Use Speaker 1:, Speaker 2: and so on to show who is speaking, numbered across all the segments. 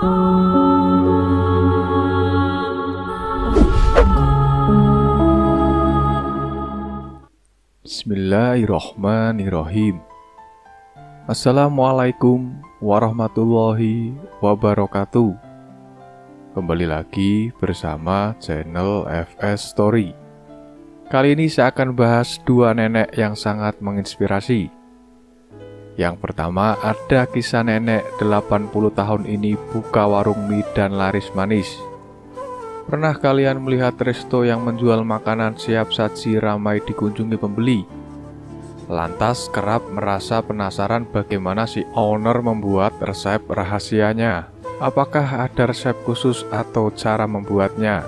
Speaker 1: Bismillahirrohmanirrohim. Assalamualaikum warahmatullahi wabarakatuh. Kembali lagi bersama channel FS Story. Kali ini saya akan bahas dua nenek yang sangat menginspirasi. Yang pertama, ada kisah nenek 80 tahun ini buka warung mie dan laris manis. Pernah kalian melihat resto yang menjual makanan siap saji ramai dikunjungi pembeli? Lantas kerap merasa penasaran bagaimana si owner membuat resep rahasianya. Apakah ada resep khusus atau cara membuatnya?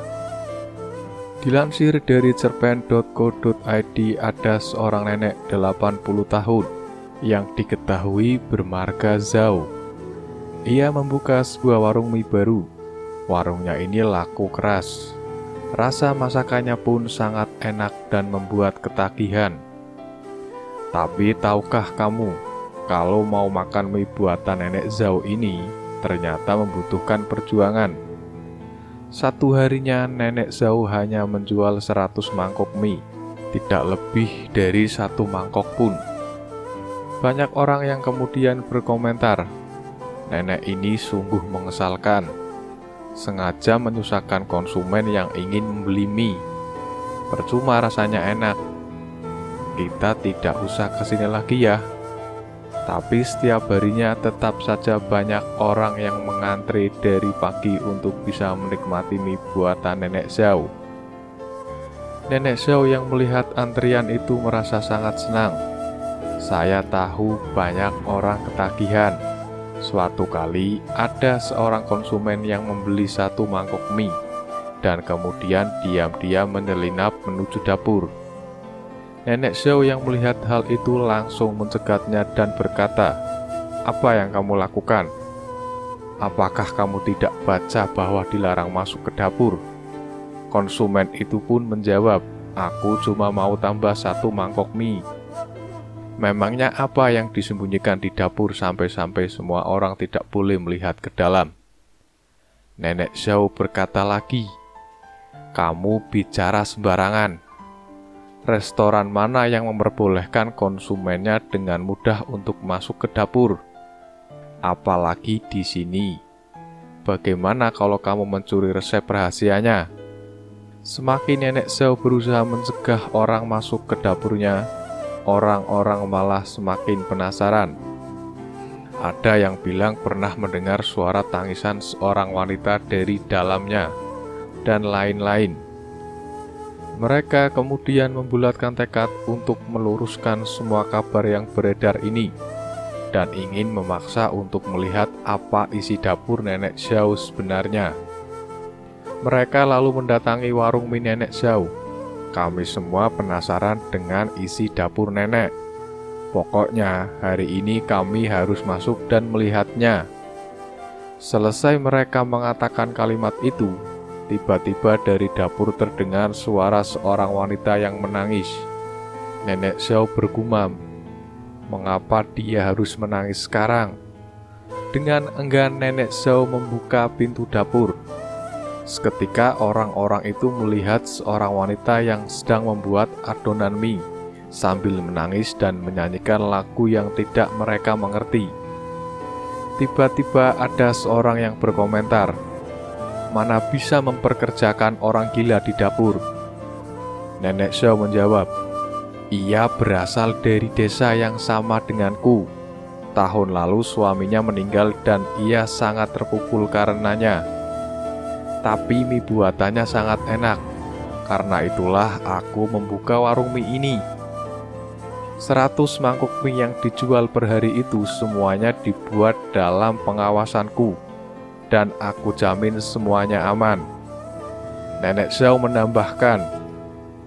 Speaker 1: Dilansir dari cerpen.co.id, ada seorang nenek 80 tahun yang diketahui bermarga Zhao. Ia membuka sebuah warung mie baru. Warungnya ini laku keras. Rasa masakannya pun sangat enak dan membuat ketagihan. Tapi tahukah kamu, kalau mau makan mie buatan nenek Zhao ini, ternyata membutuhkan perjuangan. Satu harinya nenek Zhao hanya menjual 100 mangkok mie, tidak lebih dari 1 mangkok pun. Banyak orang yang kemudian berkomentar, nenek ini sungguh mengesalkan, sengaja menyusahkan konsumen yang ingin membeli mie. Percuma rasanya enak. Kita tidak usah kesini lagi ya. Tapi setiap harinya tetap saja banyak orang yang mengantre dari pagi untuk bisa menikmati mie buatan nenek Zhao. Nenek Zhao yang melihat antrian itu merasa sangat senang. Saya tahu banyak orang ketagihan. Suatu kali ada seorang konsumen yang membeli 1 mangkok mie dan kemudian diam-diam menyelinap menuju dapur. Nenek Zhao yang melihat hal itu langsung mencegatnya dan berkata, "Apa yang kamu lakukan? Apakah kamu tidak baca bahwa dilarang masuk ke dapur?" Konsumen itu pun menjawab, "Aku cuma mau tambah 1 mangkok mie." Memangnya apa yang disembunyikan di dapur sampai-sampai semua orang tidak boleh melihat ke dalam? Nenek Zhao berkata lagi, "Kamu bicara sembarangan. Restoran mana yang memperbolehkan konsumennya dengan mudah untuk masuk ke dapur? Apalagi di sini. Bagaimana kalau kamu mencuri resep rahasianya?" Semakin nenek Zhao berusaha mencegah orang masuk ke dapurnya, orang-orang malah semakin penasaran. Ada yang bilang pernah mendengar suara tangisan seorang wanita dari dalamnya, dan lain-lain. Mereka kemudian membulatkan tekad untuk meluruskan semua kabar yang beredar ini, dan ingin memaksa untuk melihat apa isi dapur nenek Zhao sebenarnya. Mereka lalu mendatangi warung mie nenek Zhao. Kami semua penasaran dengan isi dapur nenek. Pokoknya hari ini kami harus masuk dan melihatnya. Selesai mereka mengatakan kalimat itu, tiba-tiba dari dapur terdengar suara seorang wanita yang menangis. Nenek Zhao bergumam, mengapa dia harus menangis sekarang? Dengan enggan nenek Zhao membuka pintu dapur. Seketika orang-orang itu melihat seorang wanita yang sedang membuat adonan mie sambil menangis dan menyanyikan lagu yang tidak mereka mengerti. Tiba-tiba ada seorang yang berkomentar, "Mana bisa memperkerjakan orang gila di dapur?" Nenek Zhao menjawab, "Ia berasal dari desa yang sama denganku. Tahun lalu suaminya meninggal dan ia sangat terpukul karenanya. Tapi mie buatannya sangat enak. Karena itulah aku membuka warung mie ini. 100 mangkuk mie yang dijual per hari itu semuanya dibuat dalam pengawasanku, dan aku jamin semuanya aman." Nenek Zhao menambahkan,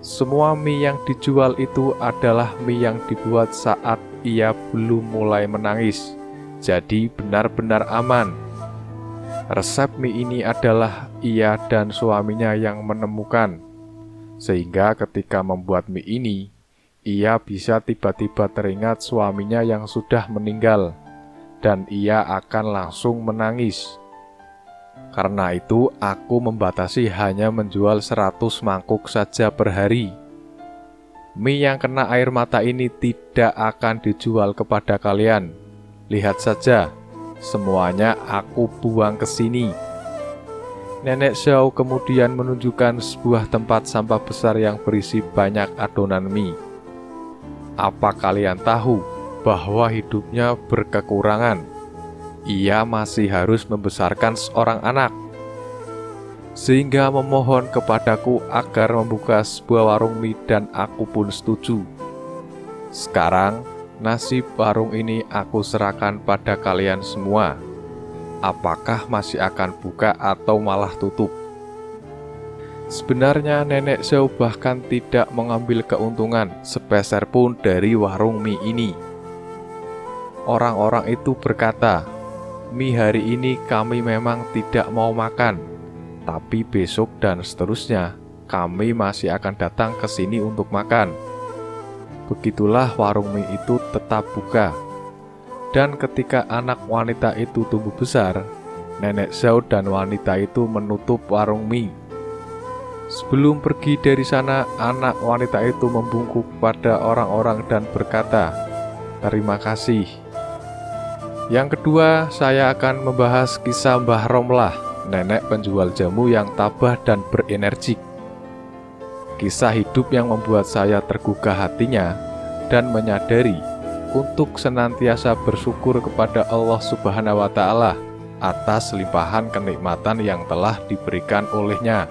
Speaker 1: semua mie yang dijual itu adalah mie yang dibuat saat ia belum mulai menangis, jadi benar-benar aman. Resep mie ini adalah ia dan suaminya yang menemukan, sehingga ketika membuat mie ini, ia bisa tiba-tiba teringat suaminya yang sudah meninggal, dan ia akan langsung menangis. Karena itu aku membatasi hanya menjual 100 mangkuk saja per hari. Mie yang kena air mata ini tidak akan dijual kepada kalian. Lihat saja, semuanya aku buang ke sini. Nenek Xiao kemudian menunjukkan sebuah tempat sampah besar yang berisi banyak adonan mie. Apa kalian tahu bahwa hidupnya berkekurangan? Ia masih harus membesarkan seorang anak, sehingga memohon kepadaku agar membuka sebuah warung mie dan aku pun setuju. Sekarang, nasib warung ini aku serahkan pada kalian semua. Apakah masih akan buka atau malah tutup? Sebenarnya Nenek Xiao bahkan tidak mengambil keuntungan sepeser pun dari warung mie ini. Orang-orang itu berkata, "Mie hari ini kami memang tidak mau makan. Tapi besok dan seterusnya, kami masih akan datang ke sini untuk makan." Begitulah warung mie itu tetap buka. Dan ketika anak wanita itu tumbuh besar, Nenek Xiao dan wanita itu menutup warung mie. Sebelum pergi dari sana, anak wanita itu membungkuk pada orang-orang dan berkata, "Terima kasih." Yang kedua, saya akan membahas kisah Mbah Romlah, nenek penjual jamu yang tabah dan berenergik. Kisah hidup yang membuat saya tergugah hatinya dan menyadari untuk senantiasa bersyukur kepada Allah Subhanahu wa Ta'ala atas limpahan kenikmatan yang telah diberikan olehnya.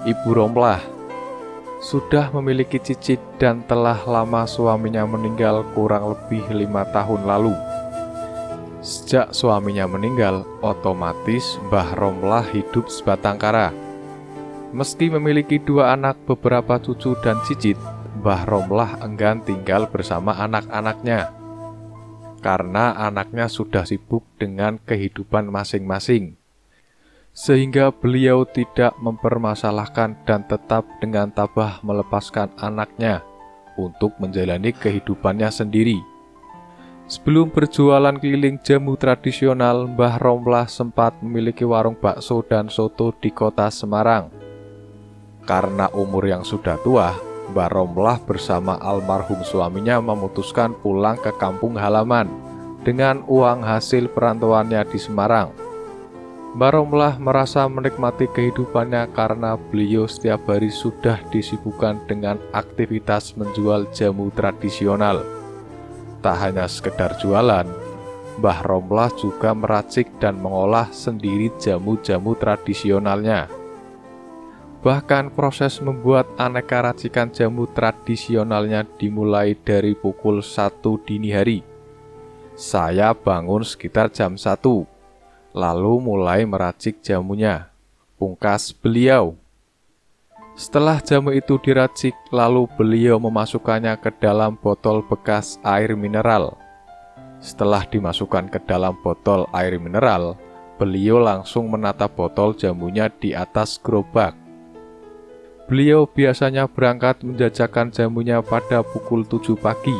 Speaker 1: Ibu Romlah sudah memiliki cicit dan telah lama suaminya meninggal kurang lebih 5 tahun lalu. Sejak suaminya meninggal, otomatis Mbah Romlah hidup sebatang kara. Meski memiliki 2 anak, beberapa cucu dan cicit, Mbah Romlah enggan tinggal bersama anak-anaknya. Karena anaknya sudah sibuk dengan kehidupan masing-masing. Sehingga beliau tidak mempermasalahkan dan tetap dengan tabah melepaskan anaknya untuk menjalani kehidupannya sendiri. Sebelum berjualan keliling jamu tradisional, Mbah Romlah sempat memiliki warung bakso dan soto di kota Semarang. Karena umur yang sudah tua, Mbah Romlah bersama almarhum suaminya memutuskan pulang ke kampung halaman dengan uang hasil perantauannya di Semarang. Mbah Romlah merasa menikmati kehidupannya karena beliau setiap hari sudah disibukkan dengan aktivitas menjual jamu tradisional. Tak hanya sekedar jualan, Mbah Romlah juga meracik dan mengolah sendiri jamu-jamu tradisionalnya. Bahkan proses membuat aneka racikan jamu tradisionalnya dimulai dari pukul 1 dini hari. Saya bangun sekitar jam 1, lalu mulai meracik jamunya, pungkas beliau. Setelah jamu itu diracik, lalu beliau memasukkannya ke dalam botol bekas air mineral. Setelah dimasukkan ke dalam botol air mineral, beliau langsung menata botol jamunya di atas gerobak. Beliau biasanya berangkat menjajakan jamunya pada pukul 7 pagi,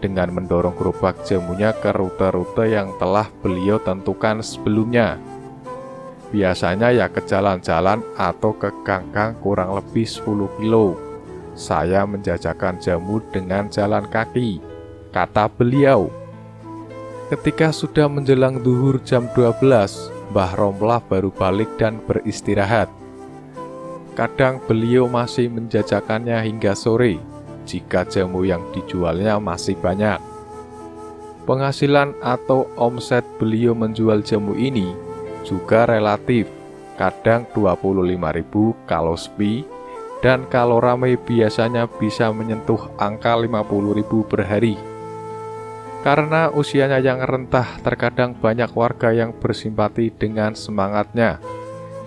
Speaker 1: dengan mendorong gerobak jamunya ke rute-rute yang telah beliau tentukan sebelumnya. Biasanya ya ke jalan-jalan atau ke gang-gang kurang lebih 10 kilo. Saya menjajakan jamu dengan jalan kaki, kata beliau. Ketika sudah menjelang zuhur jam 12, Mbah Romlah baru balik dan beristirahat. Kadang beliau masih menjajakannya hingga sore, jika jamu yang dijualnya masih banyak. Penghasilan atau omset beliau menjual jamu ini juga relatif, kadang 25.000 kalau sepi, dan kalau ramai biasanya bisa menyentuh angka 50.000 per hari. Karena usianya yang rentah, terkadang banyak warga yang bersimpati dengan semangatnya.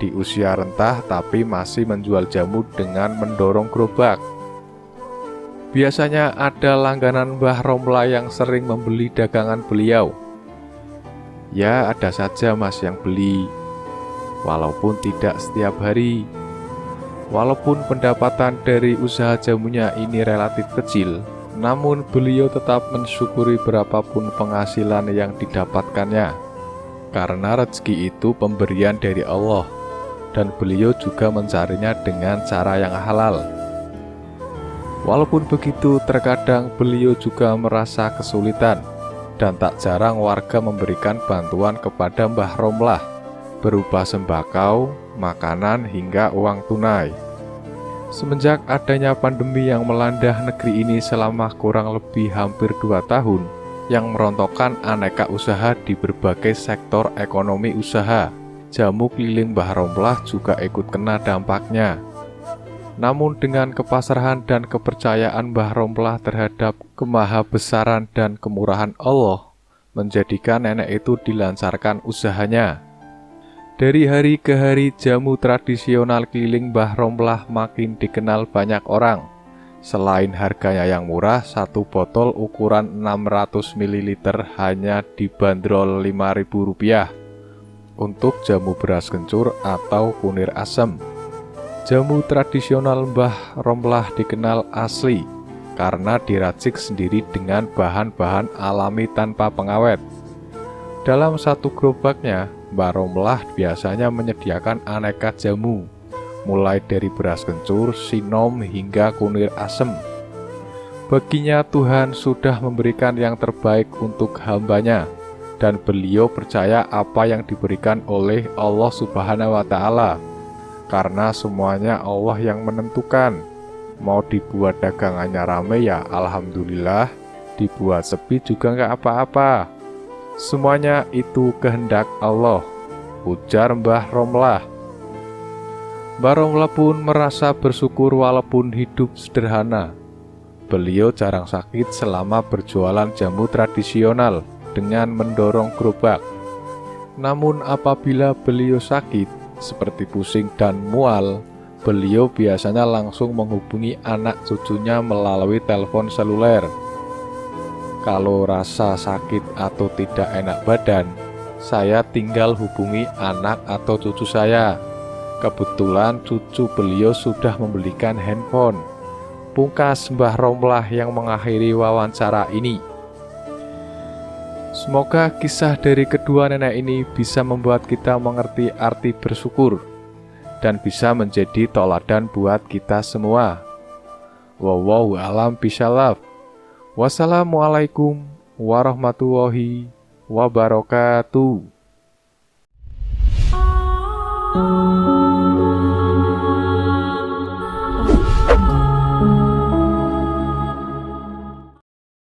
Speaker 1: Di usia rentah tapi masih menjual jamu dengan mendorong gerobak. Biasanya ada langganan Mbah Romlah yang sering membeli dagangan beliau. Ya, ada saja mas yang beli, walaupun tidak setiap hari. Walaupun pendapatan dari usaha jamunya ini relatif kecil, namun beliau tetap mensyukuri berapapun penghasilan yang didapatkannya. karena rezeki itu pemberian dari Allah, dan beliau juga mencarinya dengan cara yang halal. Walaupun begitu, terkadang beliau juga merasa kesulitan, dan tak jarang warga memberikan bantuan kepada Mbah Romlah, berupa sembako, makanan, hingga uang tunai. Semenjak adanya pandemi yang melanda negeri ini selama kurang lebih hampir 2 tahun, yang merontokkan aneka usaha di berbagai sektor ekonomi usaha, jamu keliling Mbah Romlah juga ikut kena dampaknya. Namun dengan kepasrahan dan kepercayaan Mbah Romlah terhadap kemahabesaran dan kemurahan Allah, menjadikan nenek itu dilancarkan usahanya. Dari hari ke hari, jamu tradisional keliling Mbah Romlah makin dikenal banyak orang. Selain harganya yang murah, satu botol ukuran 600 ml hanya dibanderol Rp5.000 untuk jamu beras kencur atau kunir asem. Jamu tradisional Mbah Romlah dikenal asli karena diracik sendiri dengan bahan-bahan alami tanpa pengawet. Dalam satu gerobaknya, Mbah Romlah biasanya menyediakan aneka jamu, mulai dari beras kencur, sinom, hingga kunir asem. Baginya Tuhan sudah memberikan yang terbaik untuk hambanya, dan beliau percaya apa yang diberikan oleh Allah Subhanahu wa Ta'ala, karena semuanya Allah yang menentukan. Mau dibuat dagangannya rame ya alhamdulillah, dibuat sepi juga nggak apa-apa. Semuanya itu kehendak Allah, ujar Mbah Romlah. Mbah Romlah pun merasa bersyukur walaupun hidup sederhana. Beliau jarang sakit selama berjualan jamu tradisional dengan mendorong gerobak. Namun apabila beliau sakit, seperti pusing dan mual, beliau biasanya langsung menghubungi anak cucunya melalui telepon seluler. Kalau rasa sakit atau tidak enak badan, saya tinggal hubungi anak atau cucu saya. Kebetulan cucu beliau sudah membelikan handphone. Pungkas Mbah Romlah yang mengakhiri wawancara ini. Semoga kisah dari kedua nenek ini bisa membuat kita mengerti arti bersyukur dan bisa menjadi toladan buat kita semua. Wallahu a'lam bishawab. Wassalamualaikum warahmatullahi wabarakatuh.